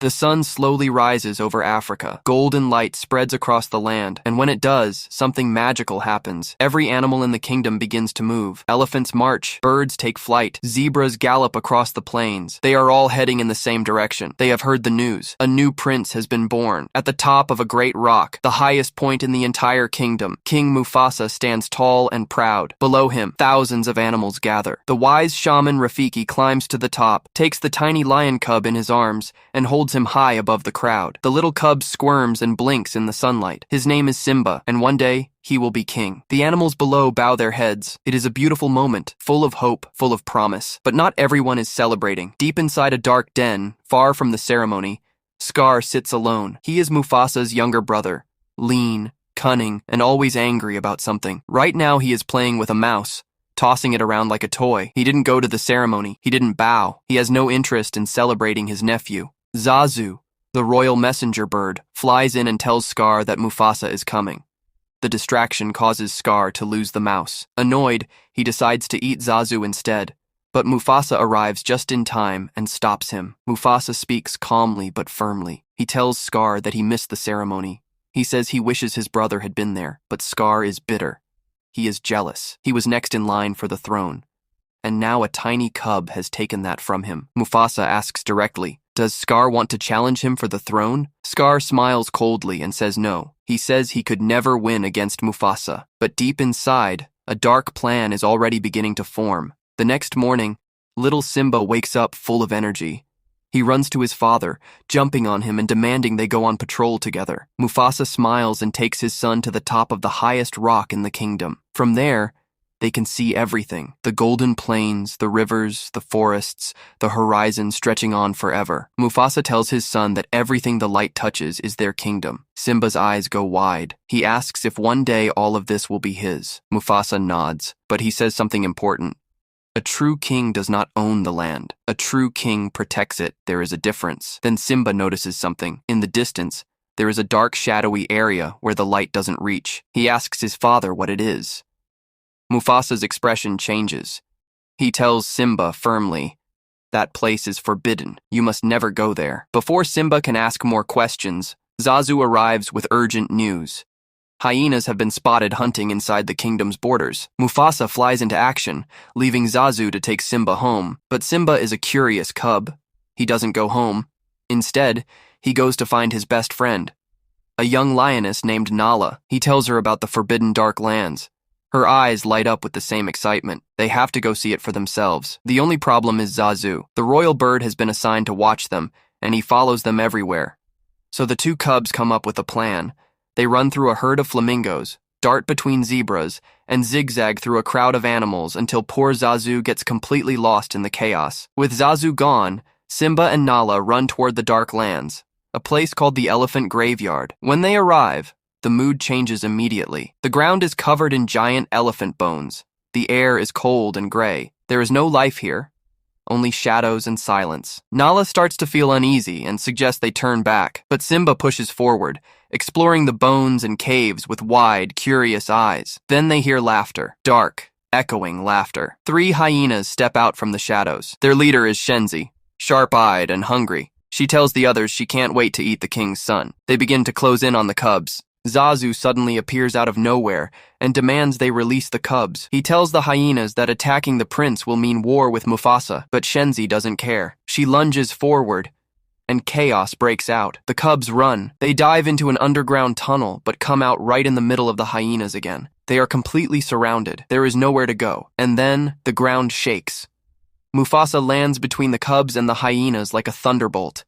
The sun slowly rises over Africa. Golden light spreads across the land, and when it does, something magical happens. Every animal in the kingdom begins to move. Elephants march, birds take flight, zebras gallop across the plains. They are all heading in the same direction. They have heard the news. A new prince has been born. At the top of a great rock, the highest point in the entire kingdom, King Mufasa stands tall and proud. Below him, thousands of animals gather. The wise shaman Rafiki climbs to the top, takes the tiny lion cub in his arms, and holds him high above the crowd. The little cub squirms and blinks in the sunlight. His name is Simba, and one day, he will be king. The animals below bow their heads. It is a beautiful moment, full of hope, full of promise. But not everyone is celebrating. Deep inside a dark den, far from the ceremony, Scar sits alone. He is Mufasa's younger brother, lean, cunning, and always angry about something. Right now he is playing with a mouse, tossing it around like a toy. He didn't go to the ceremony. He didn't bow. He has no interest in celebrating his nephew. Zazu, the royal messenger bird, flies in and tells Scar that Mufasa is coming. The distraction causes Scar to lose the mouse. Annoyed, he decides to eat Zazu instead, but Mufasa arrives just in time and stops him. Mufasa speaks calmly but firmly. He tells Scar that he missed the ceremony. He says he wishes his brother had been there, but Scar is bitter. He is jealous. He was next in line for the throne, and now a tiny cub has taken that from him. Mufasa asks directly, does Scar want to challenge him for the throne? Scar smiles coldly and says no. He says he could never win against Mufasa, but deep inside, a dark plan is already beginning to form. The next morning, little Simba wakes up full of energy. He runs to his father, jumping on him and demanding they go on patrol together. Mufasa smiles and takes his son to the top of the highest rock in the kingdom. From there, they can see everything. The golden plains, the rivers, the forests, the horizon stretching on forever. Mufasa tells his son that everything the light touches is their kingdom. Simba's eyes go wide. He asks if one day all of this will be his. Mufasa nods, but he says something important. A true king does not own the land. A true king protects it. There is a difference. Then Simba notices something. In the distance, there is a dark, shadowy area where the light doesn't reach. He asks his father what it is. Mufasa's expression changes. He tells Simba firmly, that place is forbidden. You must never go there. Before Simba can ask more questions, Zazu arrives with urgent news. Hyenas have been spotted hunting inside the kingdom's borders. Mufasa flies into action, leaving Zazu to take Simba home. But Simba is a curious cub. He doesn't go home. Instead, he goes to find his best friend, a young lioness named Nala. He tells her about the forbidden dark lands. Her eyes light up with the same excitement. They have to go see it for themselves. The only problem is Zazu. The royal bird has been assigned to watch them, and he follows them everywhere. So the two cubs come up with a plan. They run through a herd of flamingos, dart between zebras, and zigzag through a crowd of animals until poor Zazu gets completely lost in the chaos. With Zazu gone, Simba and Nala run toward the dark lands, a place called the Elephant Graveyard. When they arrive, the mood changes immediately. The ground is covered in giant elephant bones. The air is cold and gray. There is no life here, only shadows and silence. Nala starts to feel uneasy and suggests they turn back, but Simba pushes forward, exploring the bones and caves with wide, curious eyes. Then they hear laughter, dark, echoing laughter. 3 hyenas step out from the shadows. Their leader is Shenzi, sharp-eyed and hungry. She tells the others she can't wait to eat the king's son. They begin to close in on the cubs. Zazu suddenly appears out of nowhere and demands they release the cubs. He tells the hyenas that attacking the prince will mean war with Mufasa, but Shenzi doesn't care. She lunges forward, and chaos breaks out. The cubs run. They dive into an underground tunnel, but come out right in the middle of the hyenas again. They are completely surrounded. There is nowhere to go. And then the ground shakes. Mufasa lands between the cubs and the hyenas like a thunderbolt.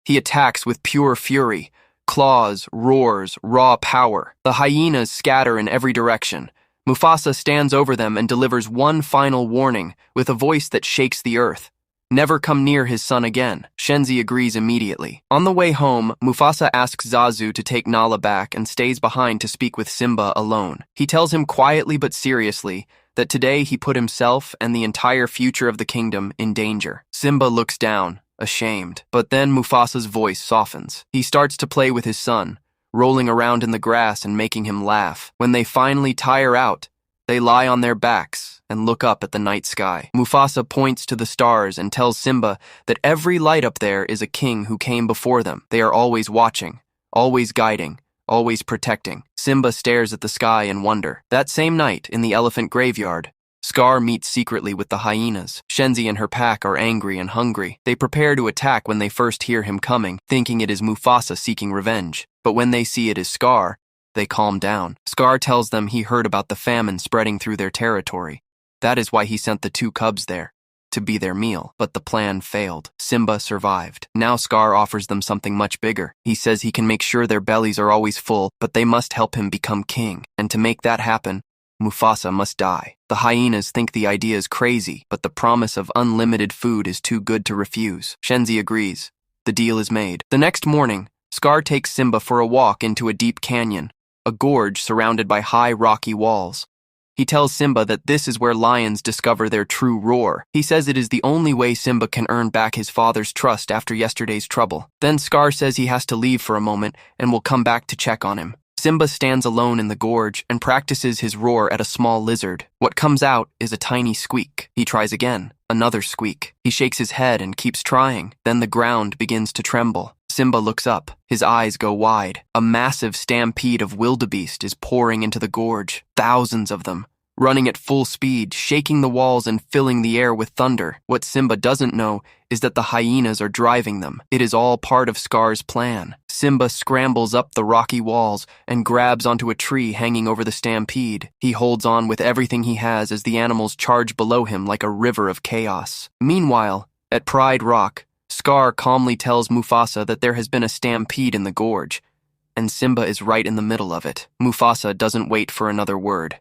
He attacks with pure fury. Claws, roars, raw power. The hyenas scatter in every direction. Mufasa stands over them and delivers one final warning with a voice that shakes the earth. Never come near his son again. Shenzi agrees immediately. On the way home, Mufasa asks Zazu to take Nala back and stays behind to speak with Simba alone. He tells him quietly but seriously that today he put himself and the entire future of the kingdom in danger. Simba looks down, ashamed. But then Mufasa's voice softens. He starts to play with his son, rolling around in the grass and making him laugh. When they finally tire out, they lie on their backs, and look up at the night sky. Mufasa points to the stars and tells Simba that every light up there is a king who came before them. They are always watching, always guiding, always protecting. Simba stares at the sky in wonder. That same night, in the elephant graveyard, Scar meets secretly with the hyenas. Shenzi and her pack are angry and hungry. They prepare to attack when they first hear him coming, thinking it is Mufasa seeking revenge. But when they see it is Scar, they calm down. Scar tells them he heard about the famine spreading through their territory. That is why he sent the 2 cubs there, to be their meal. But the plan failed. Simba survived. Now Scar offers them something much bigger. He says he can make sure their bellies are always full, but they must help him become king. And to make that happen, Mufasa must die. The hyenas think the idea is crazy, but the promise of unlimited food is too good to refuse. Shenzi agrees. The deal is made. The next morning, Scar takes Simba for a walk into a deep canyon, a gorge surrounded by high rocky walls. He tells Simba that this is where lions discover their true roar. He says it is the only way Simba can earn back his father's trust after yesterday's trouble. Then Scar says he has to leave for a moment and will come back to check on him. Simba stands alone in the gorge and practices his roar at a small lizard. What comes out is a tiny squeak. He tries again, another squeak. He shakes his head and keeps trying. Then the ground begins to tremble. Simba looks up. His eyes go wide. A massive stampede of wildebeest is pouring into the gorge. Thousands of them, running at full speed, shaking the walls and filling the air with thunder. What Simba doesn't know is that the hyenas are driving them. It is all part of Scar's plan. Simba scrambles up the rocky walls and grabs onto a tree hanging over the stampede. He holds on with everything he has as the animals charge below him like a river of chaos. Meanwhile, at Pride Rock, Scar calmly tells Mufasa that there has been a stampede in the gorge, and Simba is right in the middle of it. Mufasa doesn't wait for another word.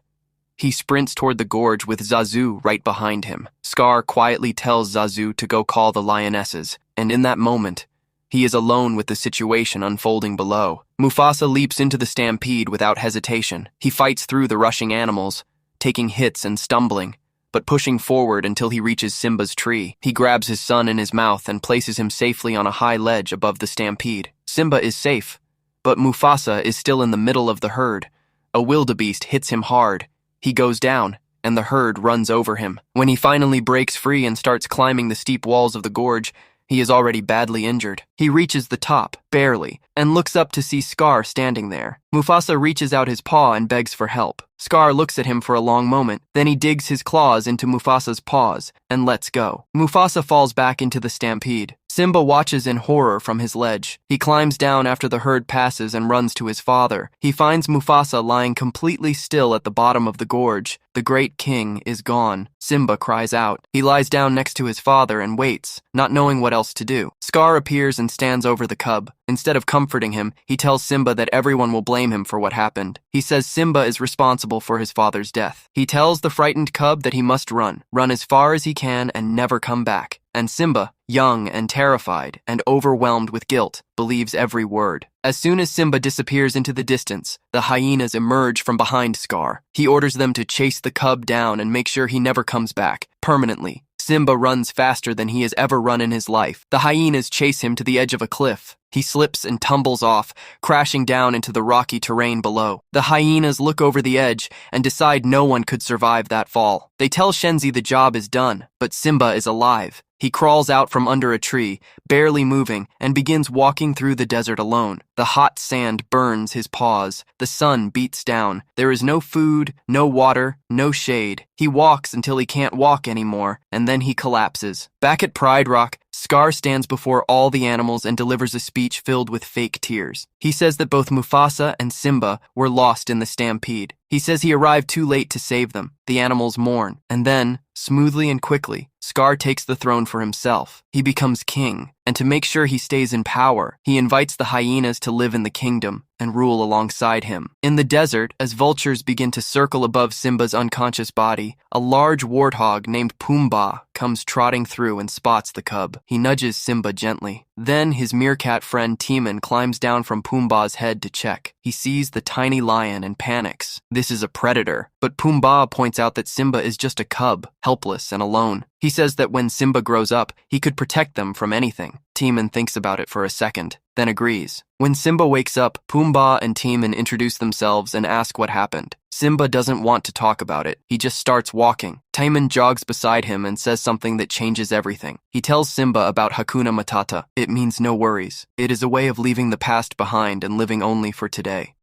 He sprints toward the gorge with Zazu right behind him. Scar quietly tells Zazu to go call the lionesses, and in that moment, he is alone with the situation unfolding below. Mufasa leaps into the stampede without hesitation. He fights through the rushing animals, taking hits and stumbling, but pushing forward until he reaches Simba's tree. He grabs his son in his mouth and places him safely on a high ledge above the stampede. Simba is safe, but Mufasa is still in the middle of the herd. A wildebeest hits him hard. He goes down, and the herd runs over him. When he finally breaks free and starts climbing the steep walls of the gorge, he is already badly injured. He reaches the top, barely, and looks up to see Scar standing there. Mufasa reaches out his paw and begs for help. Scar looks at him for a long moment, then he digs his claws into Mufasa's paws and lets go. Mufasa falls back into the stampede. Simba watches in horror from his ledge. He climbs down after the herd passes and runs to his father. He finds Mufasa lying completely still at the bottom of the gorge. The great king is gone. Simba cries out. He lies down next to his father and waits, not knowing what else to do. Scar appears and stands over the cub. Instead of comforting him, he tells Simba that everyone will blame him for what happened. He says Simba is responsible for his father's death. He tells the frightened cub that he must run as far as he can and never come back. And Simba, young and terrified and overwhelmed with guilt, believes every word. As soon as Simba disappears into the distance, the hyenas emerge from behind Scar. He orders them to chase the cub down and make sure he never comes back, permanently. Simba runs faster than he has ever run in his life. The hyenas chase him to the edge of a cliff. He slips and tumbles off, crashing down into the rocky terrain below. The hyenas look over the edge and decide no one could survive that fall. They tell Shenzi the job is done, but Simba is alive. He crawls out from under a tree, barely moving, and begins walking through the desert alone. The hot sand burns his paws. The sun beats down. There is no food, no water, no shade. He walks until he can't walk anymore, and then he collapses. Back at Pride Rock, Scar stands before all the animals and delivers a speech filled with fake tears. He says that both Mufasa and Simba were lost in the stampede. He says he arrived too late to save them. The animals mourn. And then, smoothly and quickly, Scar takes the throne for himself. He becomes king. And to make sure he stays in power, he invites the hyenas to live in the kingdom and rule alongside him. In the desert, as vultures begin to circle above Simba's unconscious body, a large warthog named Pumbaa comes trotting through and spots the cub. He nudges Simba gently. Then his meerkat friend Timon climbs down from Pumbaa's head to check. He sees the tiny lion and panics. This is a predator. But Pumbaa points out that Simba is just a cub, helpless and alone. He says that when Simba grows up, he could protect them from anything. Timon thinks about it for a second, then agrees. When Simba wakes up, Pumbaa and Timon introduce themselves and ask what happened. Simba doesn't want to talk about it. He just starts walking. Timon jogs beside him and says something that changes everything. He tells Simba about Hakuna Matata. It means no worries. It is a way of leaving the past behind and living only for today.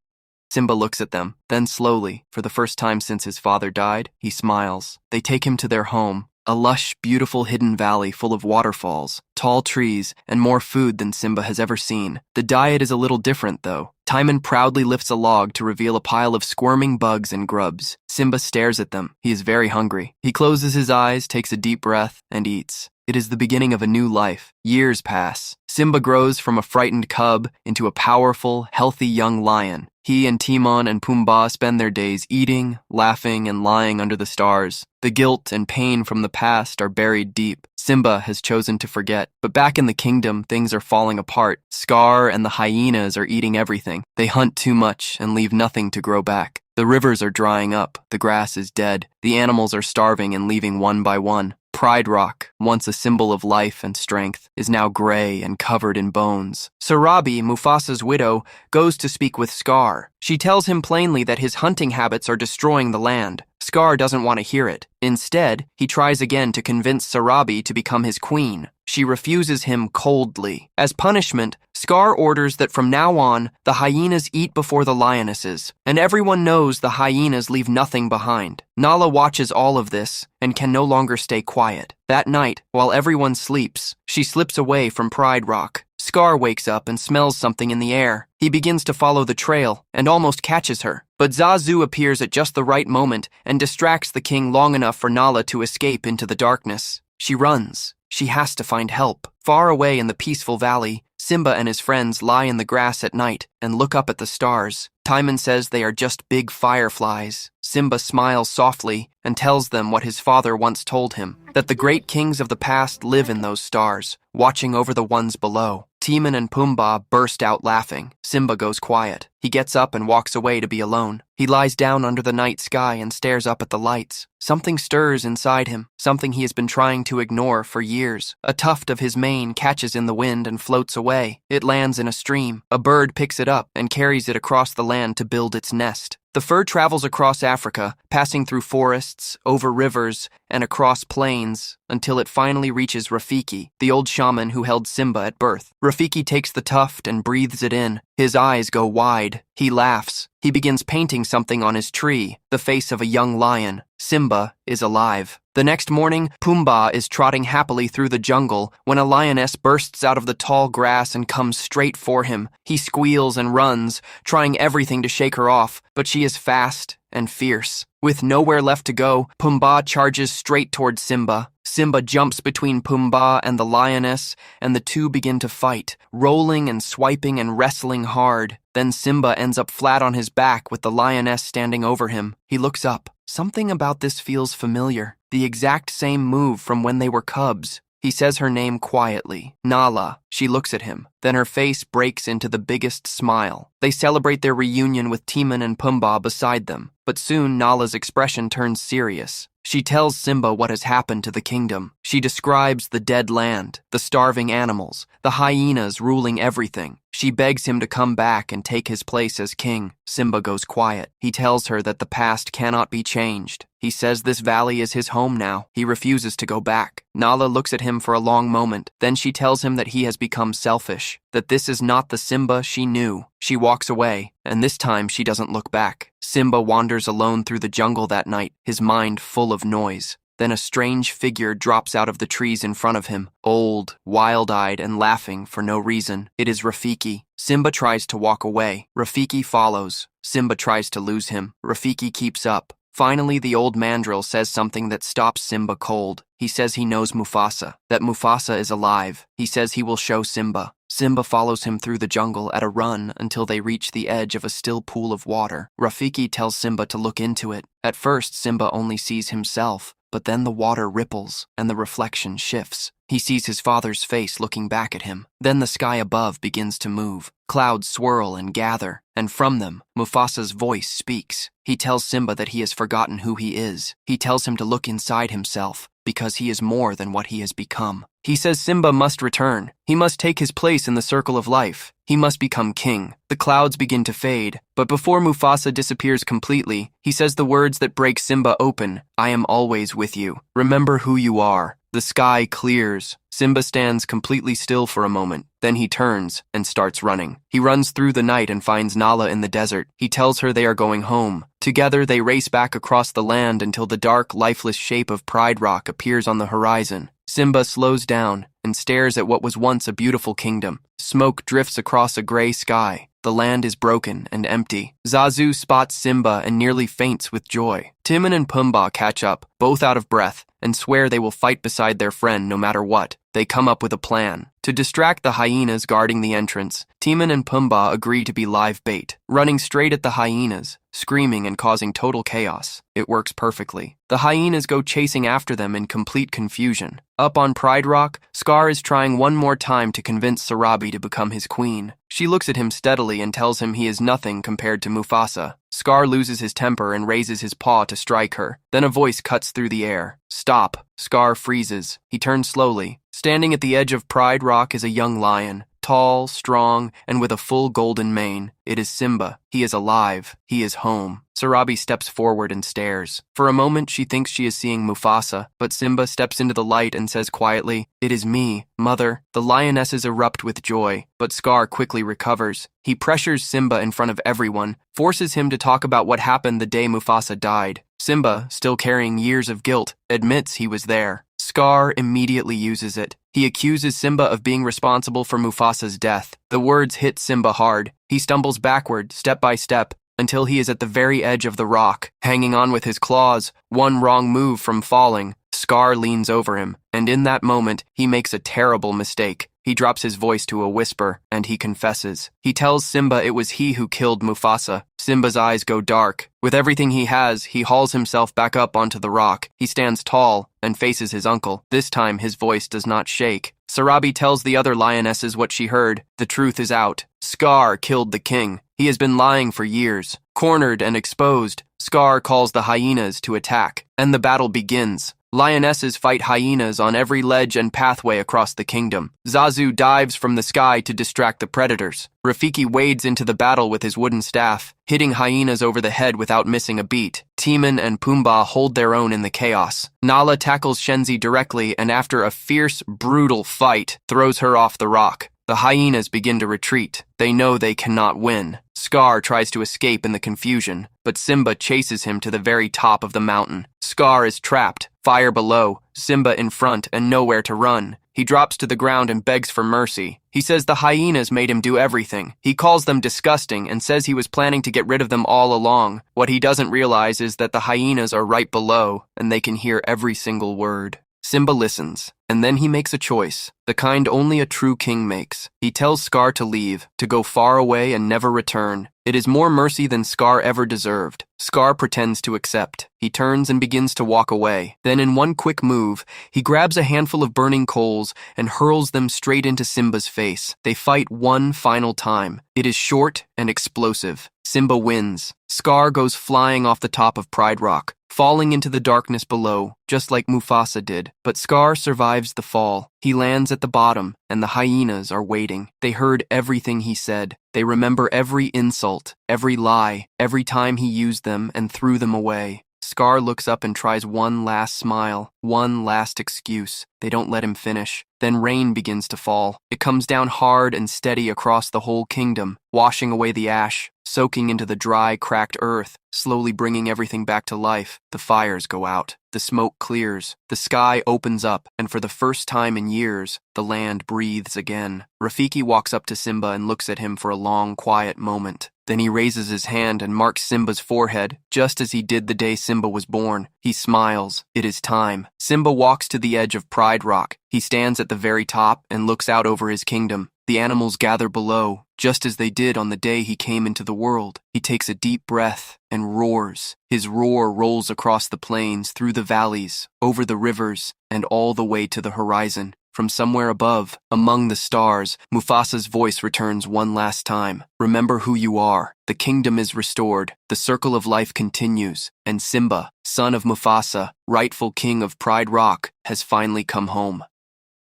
Simba looks at them. Then slowly, for the first time since his father died, he smiles. They take him to their home, a lush, beautiful hidden valley full of waterfalls, tall trees, and more food than Simba has ever seen. The diet is a little different, though. Timon proudly lifts a log to reveal a pile of squirming bugs and grubs. Simba stares at them. He is very hungry. He closes his eyes, takes a deep breath, and eats. It is the beginning of a new life. Years pass. Simba grows from a frightened cub into a powerful, healthy young lion. He and Timon and Pumbaa spend their days eating, laughing, and lying under the stars. The guilt and pain from the past are buried deep. Simba has chosen to forget, but back in the kingdom, things are falling apart. Scar and the hyenas are eating everything. They hunt too much and leave nothing to grow back. The rivers are drying up. The grass is dead. The animals are starving and leaving one by one. Pride Rock, once a symbol of life and strength, is now gray and covered in bones. Sarabi, Mufasa's widow, goes to speak with Scar. She tells him plainly that his hunting habits are destroying the land. Scar doesn't want to hear it. Instead, he tries again to convince Sarabi to become his queen. She refuses him coldly. As punishment, Scar orders that from now on, the hyenas eat before the lionesses, and everyone knows the hyenas leave nothing behind. Nala watches all of this and can no longer stay quiet. That night, while everyone sleeps, she slips away from Pride Rock. Scar wakes up and smells something in the air. He begins to follow the trail and almost catches her. But Zazu appears at just the right moment and distracts the king long enough for Nala to escape into the darkness. She runs. She has to find help. Far away in the peaceful valley, Simba and his friends lie in the grass at night and look up at the stars. Timon says they are just big fireflies. Simba smiles softly and tells them what his father once told him, that the great kings of the past live in those stars, watching over the ones below. Timon and Pumbaa burst out laughing. Simba goes quiet. He gets up and walks away to be alone. He lies down under the night sky and stares up at the lights. Something stirs inside him, something he has been trying to ignore for years. A tuft of his mane catches in the wind and floats away. It lands in a stream. A bird picks it up and carries it across the land to build its nest. The fur travels across Africa, passing through forests, over rivers, and across plains, until it finally reaches Rafiki, the old shaman who held Simba at birth. Rafiki takes the tuft and breathes it in. His eyes go wide. He laughs. He begins painting something on his tree, the face of a young lion. Simba is alive. The next morning, Pumbaa is trotting happily through the jungle when a lioness bursts out of the tall grass and comes straight for him. He squeals and runs, trying everything to shake her off, but she is fast and fierce. With nowhere left to go, Pumbaa charges straight towards Simba. Simba jumps between Pumbaa and the lioness, and the two begin to fight, rolling and swiping and wrestling hard. Then Simba ends up flat on his back with the lioness standing over him. He looks up. Something about this feels familiar. The exact same move from when they were cubs. He says her name quietly, Nala. She looks at him. Then her face breaks into the biggest smile. They celebrate their reunion with Timon and Pumbaa beside them. But soon Nala's expression turns serious. She tells Simba what has happened to the kingdom. She describes the dead land, the starving animals, the hyenas ruling everything. She begs him to come back and take his place as king. Simba goes quiet. He tells her that the past cannot be changed. He says this valley is his home now. He refuses to go back. Nala looks at him for a long moment. Then she tells him that he has become selfish, that this is not the Simba she knew. She walks away, and this time she doesn't look back. Simba wanders alone through the jungle that night, his mind full of noise. Then a strange figure drops out of the trees in front of him, old, wild-eyed, and laughing for no reason. It is Rafiki. Simba tries to walk away. Rafiki follows. Simba tries to lose him. Rafiki keeps up. Finally, the old mandrill says something that stops Simba cold. He says he knows Mufasa, that Mufasa is alive. He says he will show Simba. Simba follows him through the jungle at a run until they reach the edge of a still pool of water. Rafiki tells Simba to look into it. At first, Simba only sees himself, but then the water ripples and the reflection shifts. He sees his father's face looking back at him. Then the sky above begins to move. Clouds swirl and gather, and from them, Mufasa's voice speaks. He tells Simba that he has forgotten who he is. He tells him to look inside himself, because he is more than what he has become. He says Simba must return. He must take his place in the circle of life. He must become king. The clouds begin to fade, but before Mufasa disappears completely, he says the words that break Simba open. I am always with you. Remember who you are. The sky clears. Simba stands completely still for a moment. Then he turns and starts running. He runs through the night and finds Nala in the desert. He tells her they are going home. Together, they race back across the land until the dark, lifeless shape of Pride Rock appears on the horizon. Simba slows down and stares at what was once a beautiful kingdom. Smoke drifts across a gray sky. The land is broken and empty. Zazu spots Simba and nearly faints with joy. Timon and Pumbaa catch up, both out of breath, and swear they will fight beside their friend no matter what. They come up with a plan. To distract the hyenas guarding the entrance, Timon and Pumbaa agree to be live bait, running straight at the hyenas, screaming and causing total chaos. It works perfectly. The hyenas go chasing after them in complete confusion. Up on Pride Rock, Scar is trying one more time to convince Sarabi to become his queen. She looks at him steadily and tells him he is nothing compared to Mufasa. Scar loses his temper and raises his paw to strike her. Then a voice cuts through the air. Stop. Scar freezes. He turns slowly. Standing at the edge of Pride Rock is a young lion. Tall, strong, and with a full golden mane. It is Simba. He is alive. He is home. Sarabi steps forward and stares. For a moment, she thinks she is seeing Mufasa, but Simba steps into the light and says quietly, "It is me, Mother." The lionesses erupt with joy, but Scar quickly recovers. He pressures Simba in front of everyone, forces him to talk about what happened the day Mufasa died. Simba, still carrying years of guilt, admits he was there. Scar immediately uses it. He accuses Simba of being responsible for Mufasa's death. The words hit Simba hard. He stumbles backward, step by step, until he is at the very edge of the rock, hanging on with his claws, one wrong move from falling. Scar leans over him, and in that moment, he makes a terrible mistake. He drops his voice to a whisper, and he confesses. He tells Simba it was he who killed Mufasa. Simba's eyes go dark. With everything he has, he hauls himself back up onto the rock. He stands tall and faces his uncle. This time, his voice does not shake. Sarabi tells the other lionesses what she heard. The truth is out. Scar killed the king. He has been lying for years. Cornered and exposed, Scar calls the hyenas to attack, and the battle begins. Lionesses fight hyenas on every ledge and pathway across the kingdom. Zazu dives from the sky to distract the predators. Rafiki wades into the battle with his wooden staff, hitting hyenas over the head without missing a beat. Timon and Pumbaa hold their own in the chaos. Nala tackles Shenzi directly and after a fierce, brutal fight, throws her off the rock. The hyenas begin to retreat. They know they cannot win. Scar tries to escape in the confusion, but Simba chases him to the very top of the mountain. Scar is trapped, fire below, Simba in front and nowhere to run. He drops to the ground and begs for mercy. He says the hyenas made him do everything. He calls them disgusting and says he was planning to get rid of them all along. What he doesn't realize is that the hyenas are right below, and they can hear every single word. Simba listens, and then he makes a choice, the kind only a true king makes. He tells Scar to leave, to go far away and never return. It is more mercy than Scar ever deserved. Scar pretends to accept. He turns and begins to walk away. Then in one quick move, he grabs a handful of burning coals and hurls them straight into Simba's face. They fight one final time. It is short and explosive. Simba wins. Scar goes flying off the top of Pride Rock, falling into the darkness below, just like Mufasa did. But Scar survives the fall. He lands at the bottom, and the hyenas are waiting. They heard everything he said. They remember every insult, every lie, every time he used them and threw them away. Scar looks up and tries one last smile, one last excuse. They don't let him finish. Then rain begins to fall. It comes down hard and steady across the whole kingdom, washing away the ash, soaking into the dry, cracked earth, slowly bringing everything back to life. The fires go out. The smoke clears. The sky opens up, and for the first time in years, the land breathes again. Rafiki walks up to Simba and looks at him for a long, quiet moment. Then he raises his hand and marks Simba's forehead, just as he did the day Simba was born. He smiles. It is time. Simba walks to the edge of Pride Rock. He stands at the very top and looks out over his kingdom. The animals gather below, just as they did on the day he came into the world. He takes a deep breath and roars. His roar rolls across the plains, through the valleys, over the rivers, and all the way to the horizon. From somewhere above, among the stars, Mufasa's voice returns one last time. Remember who you are. The kingdom is restored, the circle of life continues, and Simba, son of Mufasa, rightful king of Pride Rock, has finally come home.